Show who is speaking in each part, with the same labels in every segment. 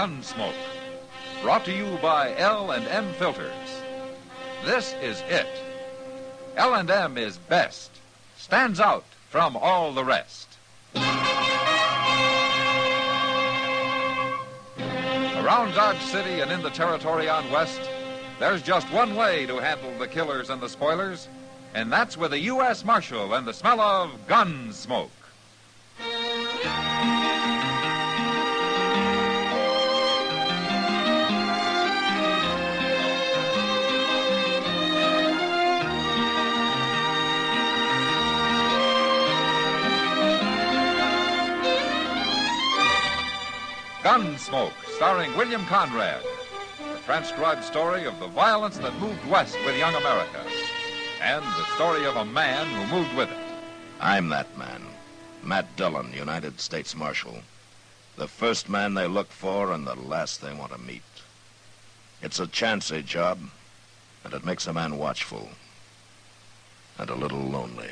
Speaker 1: Gunsmoke. Brought to you by L&M Filters. This is it. L&M is best. Stands out from all the rest. Around Dodge City and in the territory on West, there's just one way to handle the killers and the spoilers, and that's with a U.S. Marshal and the smell of Gunsmoke. Gunsmoke, starring William Conrad. The transcribed story of the violence that moved west with young America. And the story of a man who moved with it.
Speaker 2: I'm that man. Matt Dillon, United States Marshal. The first man they look for and the last they want to meet. It's a chancy job, and it makes a man watchful. And a little lonely.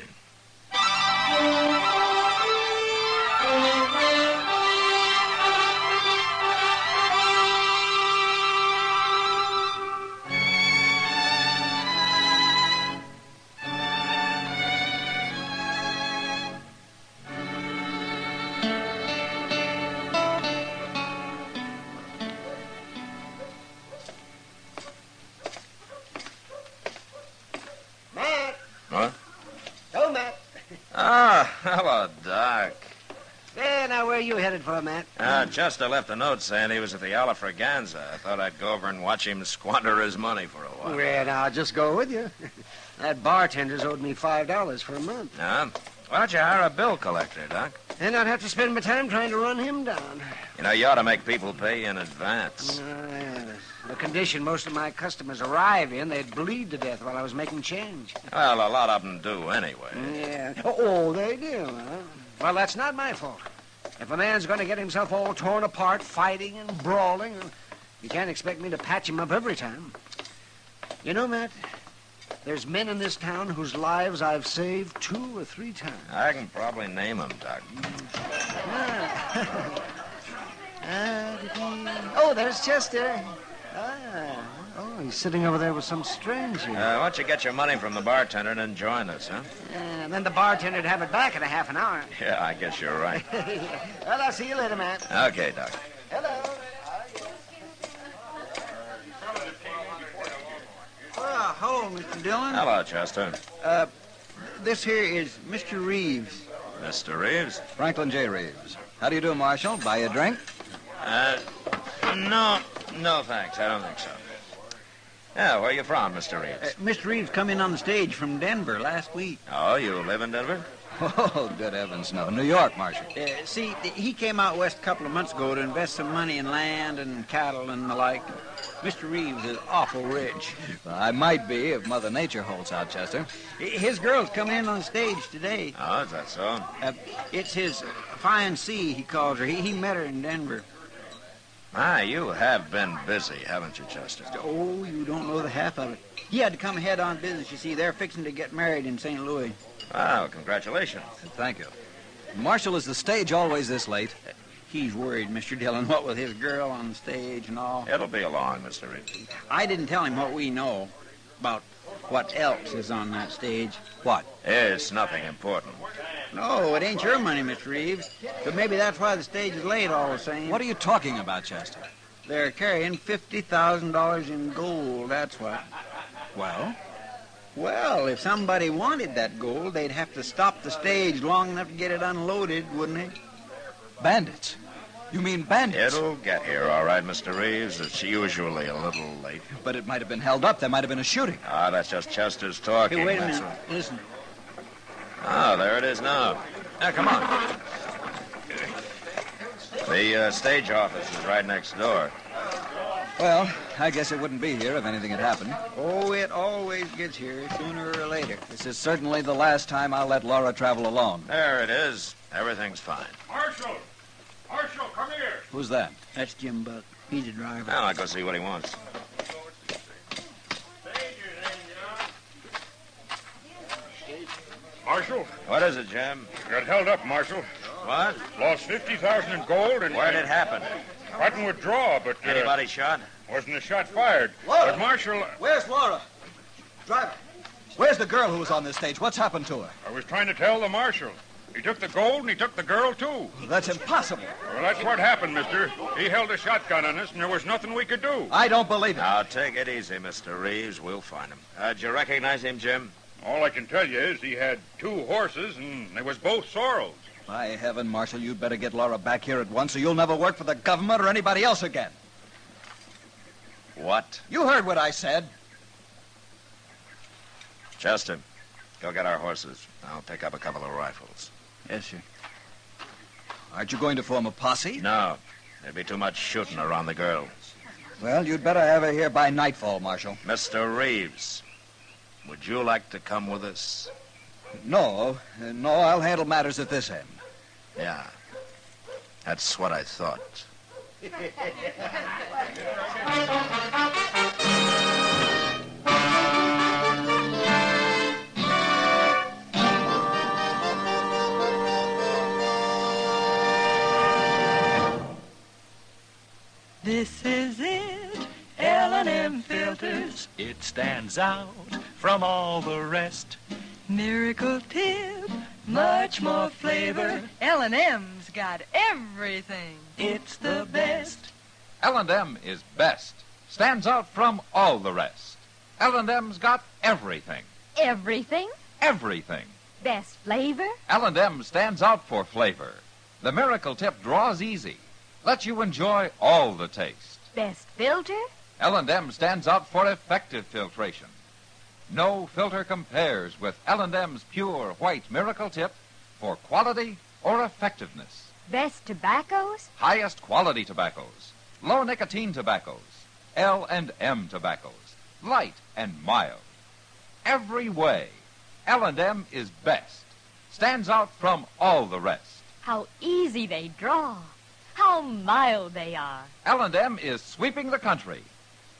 Speaker 3: Hello, Doc.
Speaker 4: There, now, where are you headed for, Matt?
Speaker 3: Chester left a note saying he was at the Alafraganza. I thought I'd go over and watch him squander his money for a while.
Speaker 4: Well, I'll just go with you. That bartender's owed me $5 for a month.
Speaker 3: Why don't you hire a bill collector, Doc?
Speaker 4: And I'd have to spend my time trying to run him down.
Speaker 3: You know, you ought to make people pay in advance.
Speaker 4: Yeah, the condition most of my customers arrive in, they'd bleed to death while I was making change.
Speaker 3: Well, a lot of them do anyway.
Speaker 4: Yeah. Oh, they do, huh? Well, that's not my fault. If a man's going to get himself all torn apart, fighting and brawling, you can't expect me to patch him up every time. You know, Matt, there's men in this town whose lives I've saved 2 or 3 times.
Speaker 3: I can probably name them, Doc.
Speaker 4: Oh, there's Chester. Oh, he's sitting over there with some stranger.
Speaker 3: Why don't you get your money from the bartender and then join us, huh?
Speaker 4: And then the bartender'd have it back in a half an hour.
Speaker 3: Yeah, I guess you're right.
Speaker 4: Well, I'll see you later, Matt.
Speaker 3: Okay, Doc.
Speaker 4: Hello.
Speaker 5: Hello, Mr. Dillon.
Speaker 3: Hello, Chester.
Speaker 5: This here is Mr. Reeves.
Speaker 3: Mr. Reeves?
Speaker 6: Franklin J. Reeves. How do you do, Marshal? Buy you a drink?
Speaker 3: No, thanks. I don't think so. Yeah, where are you from, Mr. Reeves?
Speaker 5: Mr. Reeves come in on the stage from Denver last week.
Speaker 3: Oh, you live in Denver?
Speaker 6: Oh, good heavens, no. New York, Marshal.
Speaker 5: See, he came out west a couple of months ago to invest some money in land and cattle and the like. Mr. Reeves is awful rich.
Speaker 6: Well, I might be if Mother Nature holds out, Chester.
Speaker 5: His girl's coming in on stage today.
Speaker 3: Oh, is that so?
Speaker 5: It's his fiancée, he calls her. He met her in Denver.
Speaker 3: My, you have been busy, haven't you, Chester?
Speaker 5: Oh, you don't know the half of it. He had to come ahead on business, you see. They're fixing to get married in St. Louis.
Speaker 3: Wow, congratulations.
Speaker 6: Thank you. Marshal, is the stage always this late?
Speaker 5: He's worried, Mr. Dillon, what with his girl on the stage and all.
Speaker 3: It'll be along, Mr. Reeves.
Speaker 5: I didn't tell him what we know about what else is on that stage.
Speaker 6: What?
Speaker 3: It's nothing important.
Speaker 5: No, it ain't your money, Mr. Reeves. But maybe that's why the stage is late all the same.
Speaker 6: What are you talking about, Chester?
Speaker 5: They're carrying $50,000 in gold, that's what.
Speaker 6: Well?
Speaker 5: Well, if somebody wanted that gold, they'd have to stop the stage long enough to get it unloaded, wouldn't they?
Speaker 6: Bandits? You mean bandits?
Speaker 3: It'll get here, all right, Mr. Reeves. It's usually a little late.
Speaker 6: But it might have been held up. There might have been a shooting.
Speaker 3: Ah, that's just Chester's talking.
Speaker 5: Hey, wait a
Speaker 3: That's
Speaker 5: minute. Listen.
Speaker 3: Oh, there it is now. Now, come on. The stage office is right next door.
Speaker 6: Well, I guess it wouldn't be here if anything had happened.
Speaker 5: Oh, it always gets here sooner or later.
Speaker 6: This is certainly the last time I'll let Laura travel alone.
Speaker 3: There it is. Everything's fine.
Speaker 7: Marshal! Marshal, come here!
Speaker 6: Who's that?
Speaker 5: That's Jim Buck. He's a driver.
Speaker 3: Now, I'll go see what he wants.
Speaker 7: Marshal,
Speaker 3: What is it, Jim?
Speaker 7: got held up, Marshal.
Speaker 3: What?
Speaker 7: Lost $50,000 in gold and...
Speaker 3: Where'd it happen?
Speaker 7: Fighting with draw, but...
Speaker 3: Anybody shot?
Speaker 7: Wasn't a shot fired.
Speaker 6: Laura!
Speaker 7: But Marshal...
Speaker 6: Where's Laura? Driver. Where's the girl who was on this stage? What's happened to her?
Speaker 7: I was trying to tell the Marshal. He took the gold and he took the girl, too.
Speaker 6: That's impossible.
Speaker 7: Well, that's what happened, mister. He held a shotgun on us, and there was nothing we could do.
Speaker 6: I don't believe it.
Speaker 3: Now, take it easy, Mr. Reeves. We'll find him. Did you recognize him, Jim?
Speaker 7: All I can tell you is he had 2 horses, and they was both sorrels.
Speaker 6: By heaven, Marshal, you'd better get Laura back here at once, or you'll never work for the government or anybody else again.
Speaker 3: What?
Speaker 6: You heard what I said.
Speaker 3: Chester, go get our horses. I'll pick up a couple of rifles.
Speaker 6: Yes, sir. Aren't you going to form a posse?
Speaker 3: No. There'd be too much shooting around the girl.
Speaker 6: Well, you'd better have her here by nightfall, Marshal.
Speaker 3: Mr. Reeves, would you like to come with us?
Speaker 6: No, I'll handle matters at this end.
Speaker 3: Yeah. That's what I thought.
Speaker 8: This is it, L&M filters. It stands out from all the rest. Miracle tip, much more flavor.
Speaker 9: L&M's got everything.
Speaker 8: It's the best.
Speaker 1: L&M is best. Stands out from all the rest. L&M's got everything.
Speaker 10: Everything?
Speaker 1: Everything.
Speaker 10: Best flavor?
Speaker 1: L&M stands out for flavor. The Miracle Tip draws easy. Lets you enjoy all the taste.
Speaker 10: Best filter?
Speaker 1: L&M stands out for effective filtration. No filter compares with L&M's pure white Miracle Tip for quality or effectiveness.
Speaker 10: Best tobaccos?
Speaker 1: Highest quality tobaccos. Low nicotine tobaccos. L&M tobaccos. Light and mild. Every way, L&M is best. Stands out from all the rest.
Speaker 10: How easy they draw. How mild they are.
Speaker 1: L&M is sweeping the country.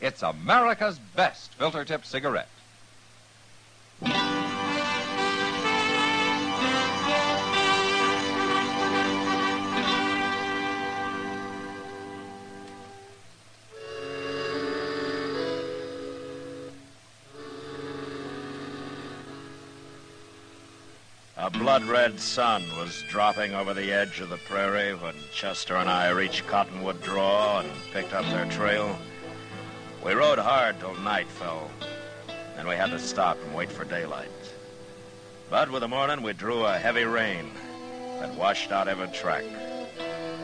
Speaker 1: It's America's best filter tip cigarette.
Speaker 3: A blood-red sun was dropping over the edge of the prairie when Chester and I reached Cottonwood Draw and picked up their trail. We rode hard till night fell. Then we had to stop and wait for daylight. But with the morning, we drew a heavy rain that washed out every track.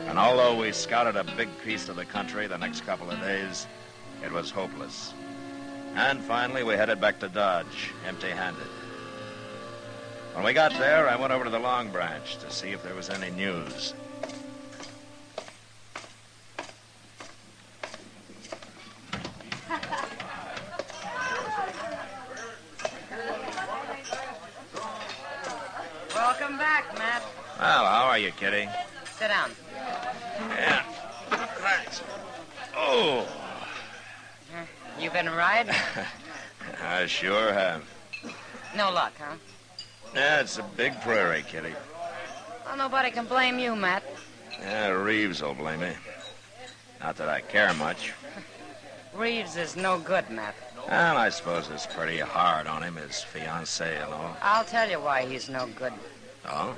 Speaker 3: And although we scouted a big piece of the country the next couple of days, it was hopeless. And finally, we headed back to Dodge, empty-handed. When we got there, I went over to the Long Branch to see if there was any news.
Speaker 11: Welcome back, Matt.
Speaker 3: Well, how are you, Kitty?
Speaker 11: Sit down.
Speaker 3: Yeah. Thanks. Oh.
Speaker 11: You been riding?
Speaker 3: I sure have.
Speaker 11: No luck, huh?
Speaker 3: Yeah, it's a big prairie, Kitty.
Speaker 11: Well, nobody can blame you, Matt.
Speaker 3: Yeah, Reeves will blame me. Not that I care much.
Speaker 11: Reeves is no good, Matt.
Speaker 3: Well, I suppose it's pretty hard on him, his fiancée and all.
Speaker 11: I'll tell you why he's no good.
Speaker 3: Oh?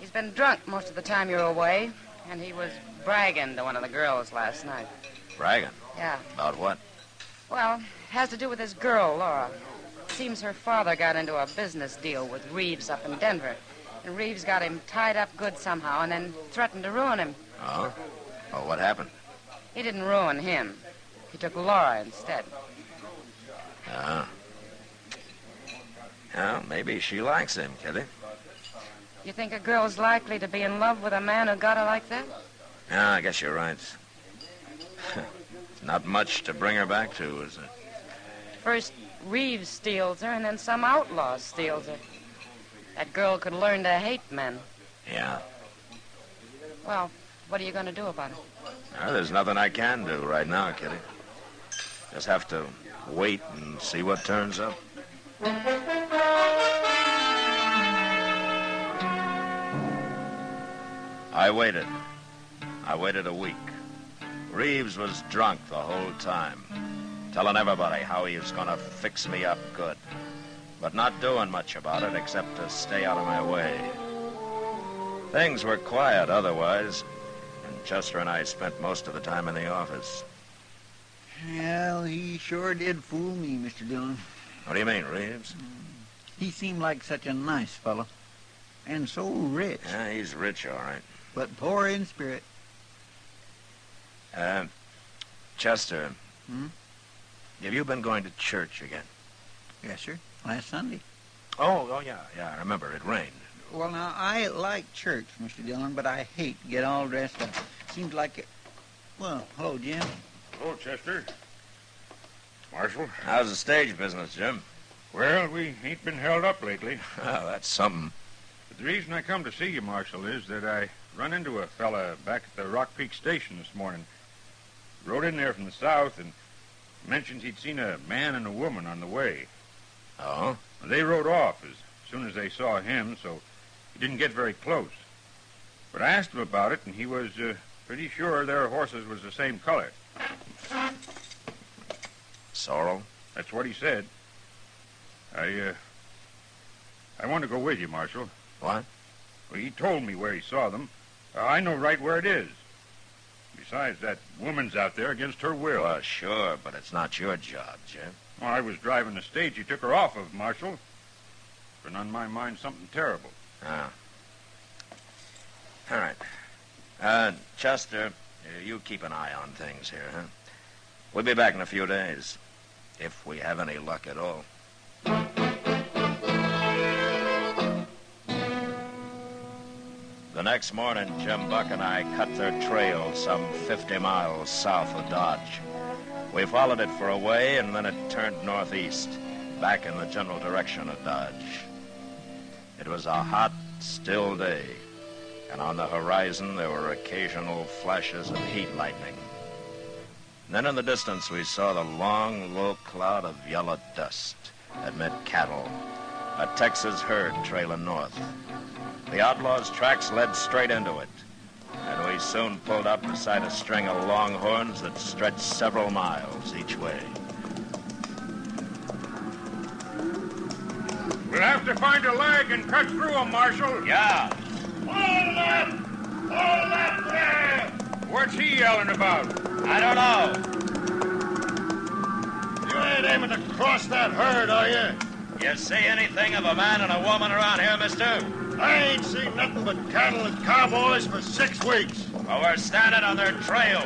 Speaker 11: He's been drunk most of the time you're away, and he was bragging to one of the girls last night.
Speaker 3: Bragging?
Speaker 11: Yeah.
Speaker 3: About what?
Speaker 11: Well, it has to do with his girl, Laura. Seems her father got into a business deal with Reeves up in Denver. And Reeves got him tied up good somehow and then threatened to ruin him.
Speaker 3: Oh? Oh, what happened?
Speaker 11: He didn't ruin him. He took Laura instead.
Speaker 3: Oh. Well, maybe she likes him, Kitty.
Speaker 11: You think a girl's likely to be in love with a man who got her like that?
Speaker 3: Yeah, I guess you're right. Not much to bring her back to, is it?
Speaker 11: First, Reeves steals her, and then some outlaw steals her. That girl could learn to hate men.
Speaker 3: Yeah.
Speaker 11: Well, what are you going to do about it?
Speaker 3: Well, there's nothing I can do right now, Kitty. Just have to wait and see what turns up. I waited. I waited a week. Reeves was drunk the whole time, telling everybody how he was going to fix me up good, but not doing much about it except to stay out of my way. Things were quiet otherwise, and Chester and I spent most of the time in the office.
Speaker 5: Well, he sure did fool me, Mr. Dillon.
Speaker 3: What do you mean, Reeves?
Speaker 5: He seemed like such a nice fellow, and so rich.
Speaker 3: Yeah, he's rich, all right.
Speaker 5: But poor in spirit.
Speaker 3: Chester, have you been going to church again?
Speaker 5: Yes, sir. Last Sunday.
Speaker 3: Oh, yeah, I remember. It rained.
Speaker 5: Well, now, I like church, Mr. Dillon, but I hate to get all dressed up. Seems like it... Well, hello, Jim.
Speaker 7: Hello, Chester. Marshal.
Speaker 3: How's the stage business, Jim?
Speaker 7: Well, we ain't been held up lately.
Speaker 3: Oh, that's something.
Speaker 7: But the reason I come to see you, Marshal, is that I run into a fella back at the Rock Peak Station this morning. Rode in there from the south and mentioned he'd seen a man and a woman on the way.
Speaker 3: Oh?
Speaker 7: They rode off as soon as they saw him, so he didn't get very close. But I asked him about it, and he was pretty sure their horses was the same color.
Speaker 3: Sorrel?
Speaker 7: That's what he said. I want to go with you, Marshal.
Speaker 3: What?
Speaker 7: Well, he told me where he saw them. I know right where it is. Besides, that woman's out there against her will.
Speaker 3: Well, sure, but it's not your job, Jim.
Speaker 7: Well, I was driving the stage you took her off of, Marshal. Been on my mind something terrible.
Speaker 3: Ah. All right. Chester, you keep an eye on things here, huh? We'll be back in a few days, if we have any luck at all. The next morning, Jim Buck and I cut their trail some 50 miles south of Dodge. We followed it for a way, and then it turned northeast, back in the general direction of Dodge. It was a hot, still day, and on the horizon there were occasional flashes of heat lightning. Then in the distance we saw the long, low cloud of yellow dust that meant cattle, a Texas herd trailing north. The outlaws' tracks led straight into it, and we soon pulled up beside a string of longhorns that stretched several miles each way.
Speaker 7: We'll have to find a leg and cut through them, Marshal.
Speaker 3: Yeah.
Speaker 7: Hold up! Hold up there! What's he yelling about?
Speaker 3: I don't know.
Speaker 12: You ain't aiming to cross that herd, are you?
Speaker 3: You see anything of a man and a woman around here, mister?
Speaker 12: I ain't seen nothing but cattle and cowboys for 6 weeks.
Speaker 3: Well, we're standing on their trail.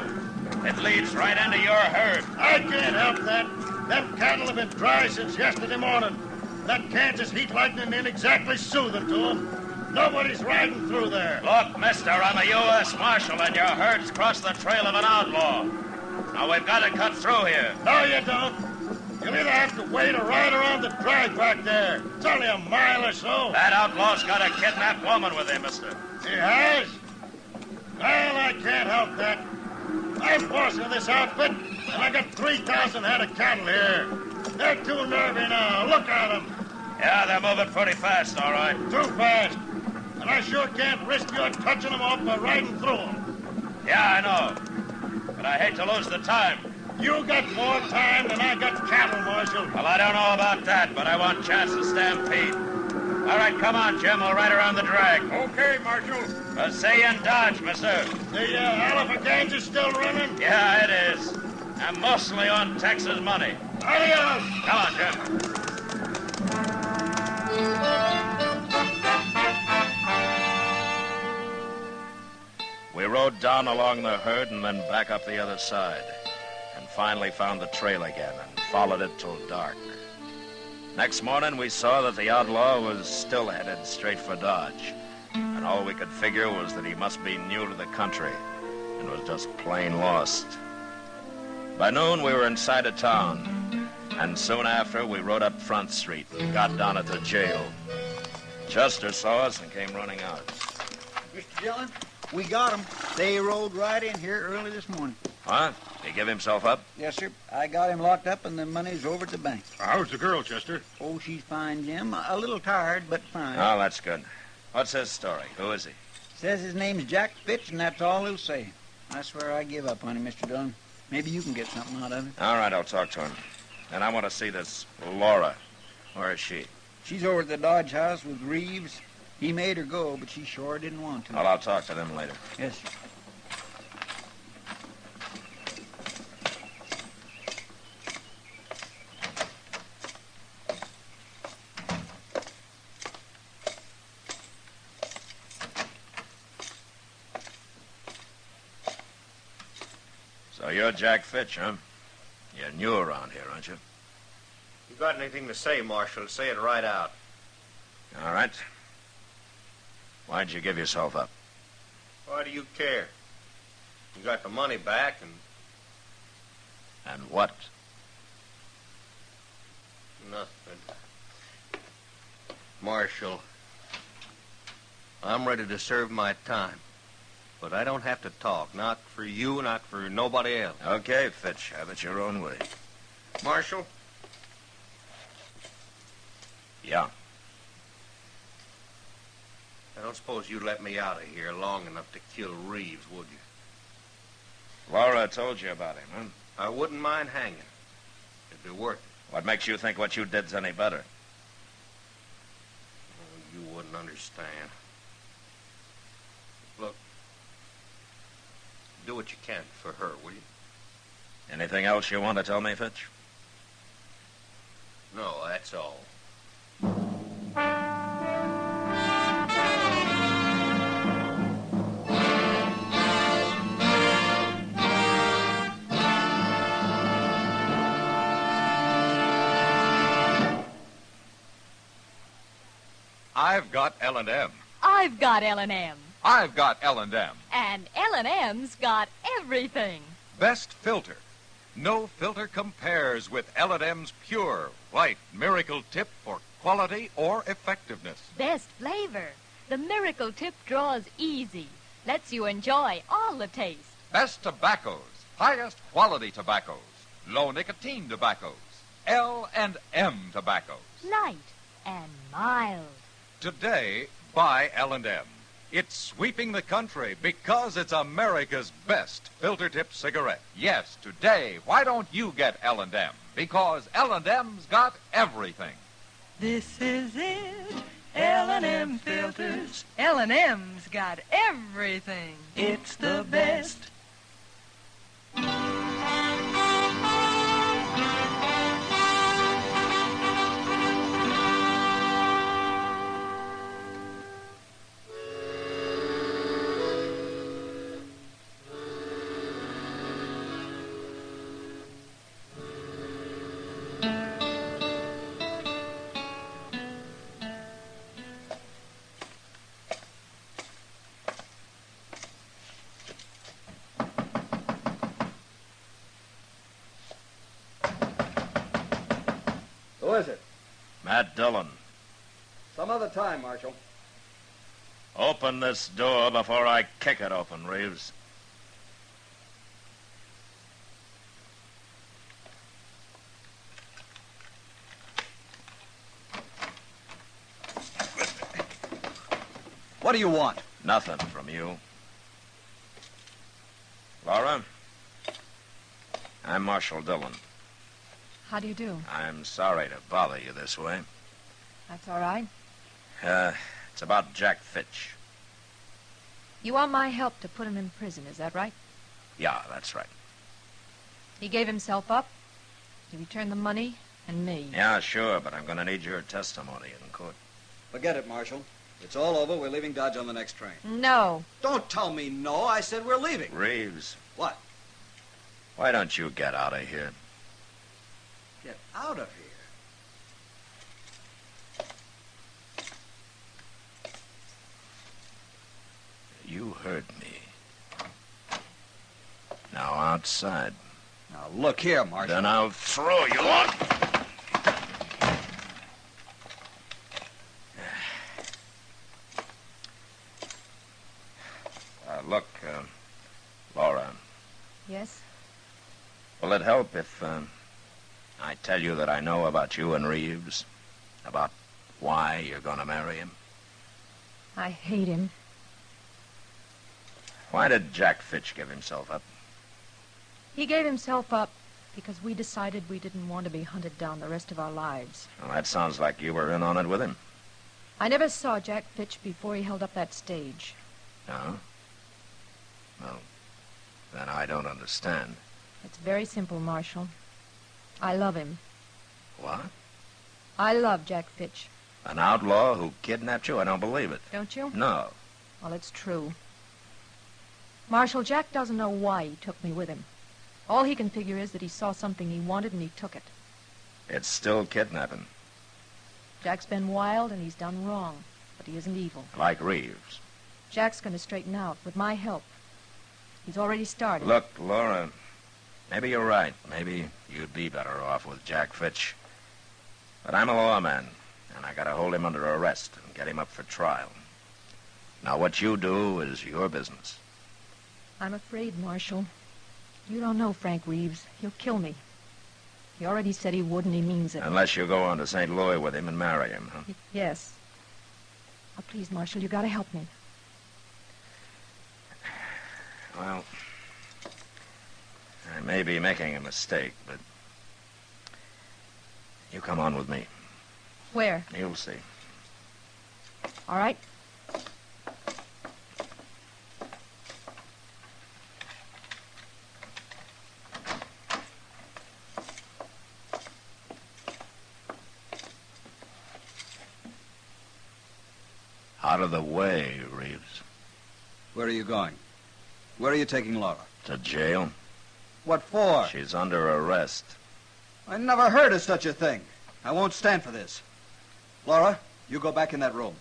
Speaker 3: It leads right into your herd.
Speaker 12: I can't help that. Them cattle have been dry since yesterday morning. That Kansas heat lightning ain't exactly soothing to them. Nobody's riding through there.
Speaker 3: Look, mister, I'm a U.S. Marshal, and your herd's crossed the trail of an outlaw. Now, we've got to cut through here.
Speaker 12: No, you don't. You'll either have to wait or ride around the drag back there. It's only a mile or so.
Speaker 3: That outlaw's got a kidnapped woman with him, mister.
Speaker 12: He has? Well, I can't help that. I'm boss of this outfit, and I got 3,000 head of cattle here. They're too nervy now. Look at them.
Speaker 3: Yeah, they're moving pretty fast, all right.
Speaker 12: Too fast. And I sure can't risk you touching them off by riding through them.
Speaker 3: Yeah, I know. But I hate to lose the time.
Speaker 12: You got more time than I got cattle, Marshal.
Speaker 3: Well, I don't know about that, but I want a chance to stampede. All right, come on, Jim. We'll ride around the drag.
Speaker 7: Okay, Marshal.
Speaker 3: See you in Dodge, mister.
Speaker 12: The Alpha is still running?
Speaker 3: Yeah, it is. And mostly on Texas money.
Speaker 12: Adios.
Speaker 3: Come on, Jim. We rode down along the herd and then back up the other side, and finally found the trail again and followed it till dark. Next morning, we saw that the outlaw was still headed straight for Dodge, and all we could figure was that he must be new to the country and was just plain lost. By noon, we were inside of town, and soon after, we rode up Front Street and got down at the jail. Chester saw us and came running out.
Speaker 5: Mr. Dillon, we got 'em. They rode right in here early this morning.
Speaker 3: What? He give himself up?
Speaker 5: Yes, sir. I got him locked up, and the money's over at the bank.
Speaker 7: How's the girl, Chester?
Speaker 5: Oh, she's fine, Jim. A little tired, but fine.
Speaker 3: Oh, that's good. What's his story? Who is he?
Speaker 5: Says his name's Jack Fitch, and that's all he'll say. I swear I give up on him, Mr. Dillon. Maybe you can get something out of it.
Speaker 3: All right, I'll talk to him. And I want to see this Laura. Where is she?
Speaker 5: She's over at the Dodge House with Reeves. He made her go, but she sure didn't want to.
Speaker 3: Well, I'll talk to them later.
Speaker 5: Yes, sir.
Speaker 3: So you're Jack Fitch, huh? You're new around here, aren't you?
Speaker 13: You got anything to say, Marshal? Say it right out.
Speaker 3: All right. Why'd you give yourself up?
Speaker 13: Why do you care? You got the money back and...
Speaker 3: And what?
Speaker 13: Nothing. Marshal, I'm ready to serve my time. But I don't have to talk. Not for you, not for nobody else.
Speaker 3: Okay, Fitch. Have it your own way.
Speaker 13: Marshal?
Speaker 3: Yeah.
Speaker 13: I don't suppose you'd let me out of here long enough to kill Reeves, would you?
Speaker 3: Laura told you about him, huh?
Speaker 13: I wouldn't mind hanging. It'd be worth it.
Speaker 3: What makes you think what you did's any better?
Speaker 13: Oh, you wouldn't understand. Look, do what you can for her, will you?
Speaker 3: Anything else you want to tell me, Fitch?
Speaker 13: No, that's all.
Speaker 1: I've got L&M.
Speaker 10: I've got L&M.
Speaker 1: I've got L&M.
Speaker 10: And L&M's got everything.
Speaker 1: Best filter. No filter compares with L&M's pure, white Miracle Tip for quality or effectiveness.
Speaker 10: Best flavor. The Miracle Tip draws easy. Lets you enjoy all the taste.
Speaker 1: Best tobaccos. Highest quality tobaccos. Low nicotine tobaccos. L&M tobaccos.
Speaker 10: Light and mild.
Speaker 1: Today, buy L&M. It's sweeping the country because it's America's best filter tip cigarette. Yes, today, why don't you get L&M? Because L&M's got everything.
Speaker 9: This is it. L&M filters. L&M's got everything. It's the best.
Speaker 6: Who is it?
Speaker 3: Matt Dillon.
Speaker 6: Some other time, Marshal.
Speaker 3: Open this door before I kick it open, Reeves.
Speaker 6: What do you want?
Speaker 3: Nothing from you. Laura, I'm Marshal Dillon.
Speaker 14: How do you do?
Speaker 3: I'm sorry to bother you this way.
Speaker 14: That's all right.
Speaker 3: It's about Jack Fitch.
Speaker 14: You want my help to put him in prison, is that right?
Speaker 3: Yeah, that's right.
Speaker 14: He gave himself up. He returned the money and me.
Speaker 3: Yeah, sure, but I'm going to need your testimony in court.
Speaker 6: Forget it, Marshal. It's all over. We're leaving Dodge on the next train.
Speaker 14: No.
Speaker 6: Don't tell me no. I said we're leaving.
Speaker 3: Reeves.
Speaker 6: What?
Speaker 3: Why don't you get out of here?
Speaker 6: Get out of here.
Speaker 3: You heard me. Now outside.
Speaker 6: Now look here, Marshal.
Speaker 3: Then I'll throw you out. Look, Laura.
Speaker 14: Yes?
Speaker 3: Will it help if I tell you that I know about you and Reeves? About why you're going to marry him?
Speaker 14: I hate him.
Speaker 3: Why did Jack Fitch give himself up?
Speaker 14: He gave himself up because we decided we didn't want to be hunted down the rest of our lives.
Speaker 3: Well, that sounds like you were in on it with him.
Speaker 14: I never saw Jack Fitch before he held up that stage.
Speaker 3: No? Well, then I don't understand.
Speaker 14: It's very simple, Marshal. I love him.
Speaker 3: What?
Speaker 14: I love Jack Fitch.
Speaker 3: An outlaw who kidnapped you? I don't believe it.
Speaker 14: Don't you?
Speaker 3: No.
Speaker 14: Well, it's true. Marshal, Jack doesn't know why he took me with him. All he can figure is that he saw something he wanted and he took it.
Speaker 3: It's still kidnapping.
Speaker 14: Jack's been wild and he's done wrong, but he isn't evil.
Speaker 3: Like Reeves.
Speaker 14: Jack's going to straighten out with my help. He's already started.
Speaker 3: Look, Laura, maybe you're right. Maybe you'd be better off with Jack Fitch. But I'm a lawman, and I gotta hold him under arrest and get him up for trial. Now, what you do is your business.
Speaker 14: I'm afraid, Marshal. You don't know Frank Reeves. He'll kill me. He already said he would, and he means it.
Speaker 3: Unless you go on to St. Louis with him and marry him, huh?
Speaker 14: Yes. Oh, please, Marshal, you gotta help me.
Speaker 3: Well, I may be making a mistake, but you come on with me.
Speaker 14: Where?
Speaker 3: You'll see.
Speaker 14: All right.
Speaker 2: Out of the way, Reeves.
Speaker 6: Where are you going? Where are you taking Laura?
Speaker 2: To jail.
Speaker 6: What for?
Speaker 2: She's under arrest.
Speaker 6: I never heard of such a thing. I won't stand for this. Laura, you go back in that room.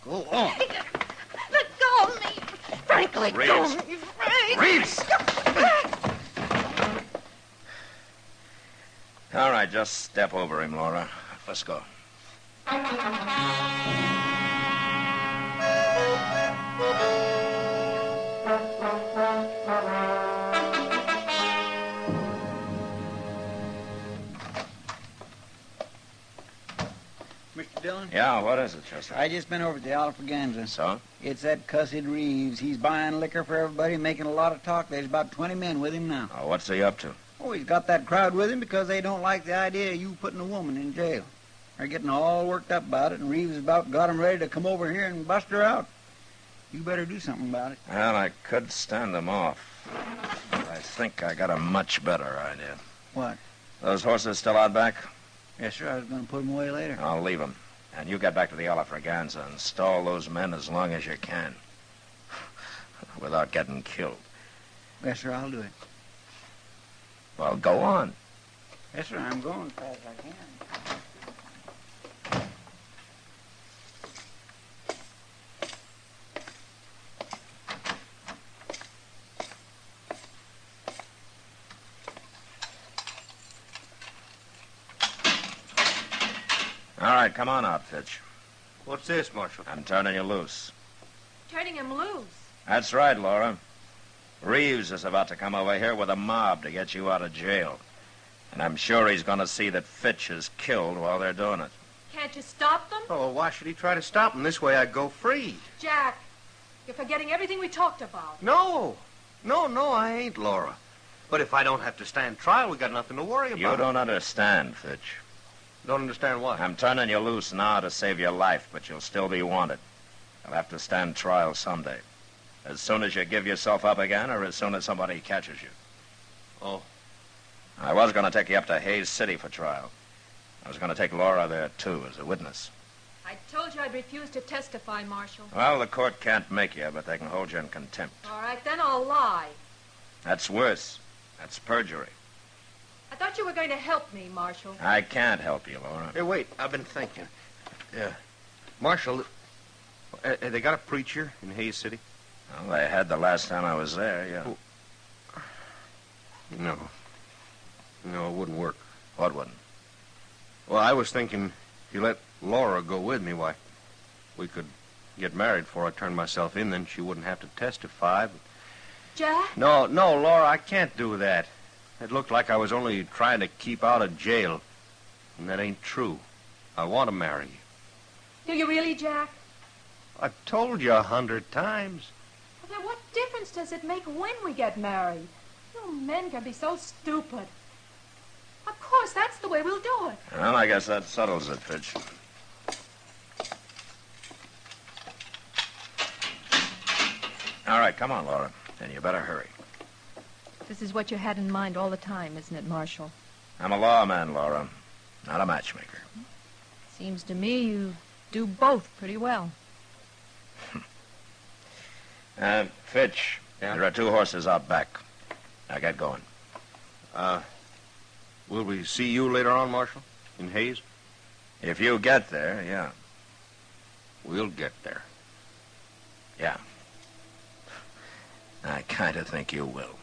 Speaker 6: Go on.
Speaker 9: Let go of me. Frank, let go of me, Frank.
Speaker 3: Reeves! All right, just step over him, Laura. Let's go.
Speaker 5: Mr. Dillon?
Speaker 3: Yeah, what is it, Chester?
Speaker 5: I just been over to the Alfraganza.
Speaker 3: So?
Speaker 5: It's that cussed Reeves. He's buying liquor for everybody, making a lot of talk. There's about 20 men with him now.
Speaker 3: Oh, what's he up to?
Speaker 5: Oh, he's got that crowd with him because they don't like the idea of you putting a woman in jail. They're getting all worked up about it, and Reeves has about got 'em ready to come over here and bust her out. You better do something about it.
Speaker 3: Well, I could stand him off. But I think I got a much better idea.
Speaker 5: What?
Speaker 3: Those horses still out back?
Speaker 5: Yes, sir. I was going to put them away later.
Speaker 3: I'll leave them. And you get back to the Alfraganza and stall those men as long as you can. Without getting killed.
Speaker 5: Yes, sir. I'll do it.
Speaker 3: Well, go on.
Speaker 5: Yes, sir. I'm going as fast as I can.
Speaker 3: All right, come on out, Fitch.
Speaker 13: What's this, Marshal?
Speaker 3: I'm turning you loose.
Speaker 14: Turning him loose.
Speaker 3: That's right, Laura. Reeves is about to come over here with a mob to get you out of jail. And I'm sure he's going to see that Fitch is killed while they're doing it.
Speaker 14: Can't you stop them?
Speaker 13: Oh, why should he try to stop him? This way I'd go free.
Speaker 14: Jack, you're forgetting everything we talked about.
Speaker 13: No, I ain't, Laura. But if I don't have to stand trial, we got nothing to worry about.
Speaker 3: You don't understand, Fitch.
Speaker 13: Don't understand what?
Speaker 3: I'm turning you loose now to save your life, but you'll still be wanted. You'll have to stand trial someday. As soon as you give yourself up again, or as soon as somebody catches you.
Speaker 13: Oh.
Speaker 3: I was going to take you up to Hayes City for trial. I was going to take Laura there, too, as a witness.
Speaker 14: I told you I'd refuse to testify, Marshal.
Speaker 3: Well, the court can't make you, but they can hold you in contempt.
Speaker 14: All right, then I'll lie.
Speaker 3: That's worse. That's perjury.
Speaker 14: I thought you were going to help me, Marshal.
Speaker 3: I can't help you, Laura.
Speaker 13: Hey, wait. I've been thinking. Yeah. Marshal, they got a preacher in Hayes City?
Speaker 3: Well, they had the last time I was there, yeah.
Speaker 13: No. No, it wouldn't work.
Speaker 3: What wouldn't?
Speaker 13: Well, I was thinking if you let Laura go with me, why, we could get married before I turned myself in, then she wouldn't have to testify. But...
Speaker 14: Jack?
Speaker 13: No, Laura, I can't do that. It looked like I was only trying to keep out of jail. And that ain't true. I want to marry you.
Speaker 14: Do you really, Jack?
Speaker 13: I've told you 100 times.
Speaker 14: Well, then what difference does it make when we get married? You men can be so stupid. Of course, that's the way we'll do it.
Speaker 3: Well, I guess that settles it, Fitch. All right, come on, Laura. And you better hurry.
Speaker 14: This is what you had in mind all the time, isn't it, Marshal?
Speaker 3: I'm a lawman, Laura, not a matchmaker.
Speaker 14: Seems to me you do both pretty well.
Speaker 3: Fitch, there are 2 horses out back. Now get going.
Speaker 13: Will we see you later on, Marshal? In Hayes?
Speaker 3: If you get there, yeah.
Speaker 13: We'll get there.
Speaker 3: Yeah. I kind of think you will.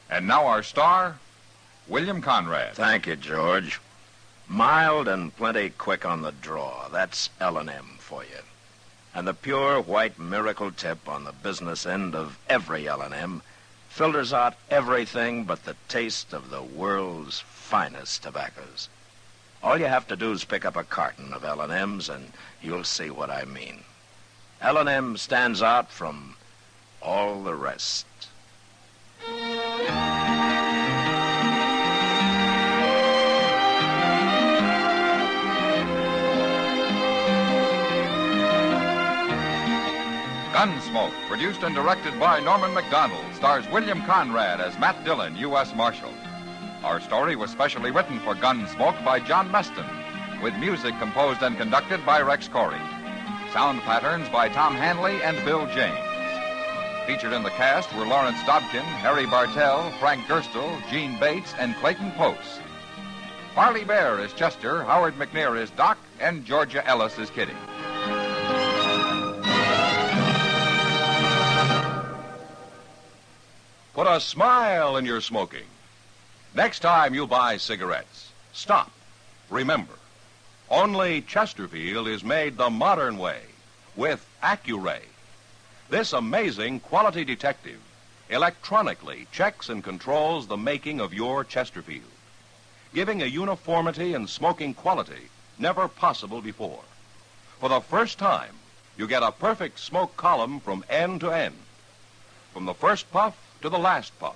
Speaker 1: And now our star, William Conrad.
Speaker 3: Thank you, George. Mild and plenty quick on the draw. That's L&M for you. And the pure white miracle tip on the business end of every L&M filters out everything but the taste of the world's finest tobaccos. All you have to do is pick up a carton of L&Ms and you'll see what I mean. L&M stands out from all the rest.
Speaker 1: Gunsmoke, produced and directed by Norman MacDonald, stars William Conrad as Matt Dillon, U.S. Marshal. Our story was specially written for Gunsmoke by John Meston, with music composed and conducted by Rex Corey. Sound patterns by Tom Hanley and Bill James. Featured in the cast were Lawrence Dobkin, Harry Bartell, Frank Gerstle, Gene Bates, and Clayton Post. Parley Bear is Chester, Howard McNear is Doc, and Georgia Ellis is Kitty.
Speaker 15: Put a smile in your smoking. Next time you buy cigarettes, stop. Remember, only Chesterfield is made the modern way with Accuray. This amazing quality detective electronically checks and controls the making of your Chesterfield, giving a uniformity in smoking quality never possible before. For the first time, you get a perfect smoke column from end to end. From the first puff to the last puff,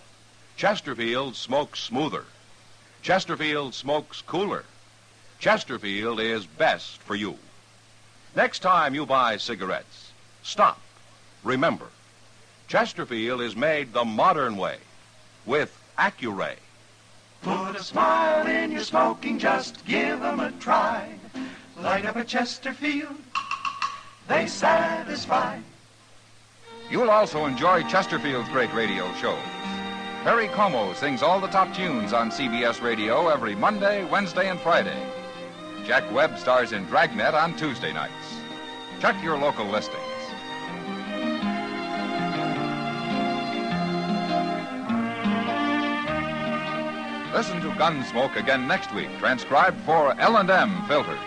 Speaker 15: Chesterfield smokes smoother. Chesterfield smokes cooler. Chesterfield is best for you. Next time you buy cigarettes, stop. Remember, Chesterfield is made the modern way with Accuray.
Speaker 8: Put a smile in your smoking, just give 'em a try. Light up a Chesterfield, they satisfy.
Speaker 1: You'll also enjoy Chesterfield's great radio shows. Perry Como sings all the top tunes on CBS Radio every Monday, Wednesday, and Friday. Jack Webb stars in Dragnet on Tuesday nights. Check your local listings. Listen to Gunsmoke again next week, transcribed for L&M Filters.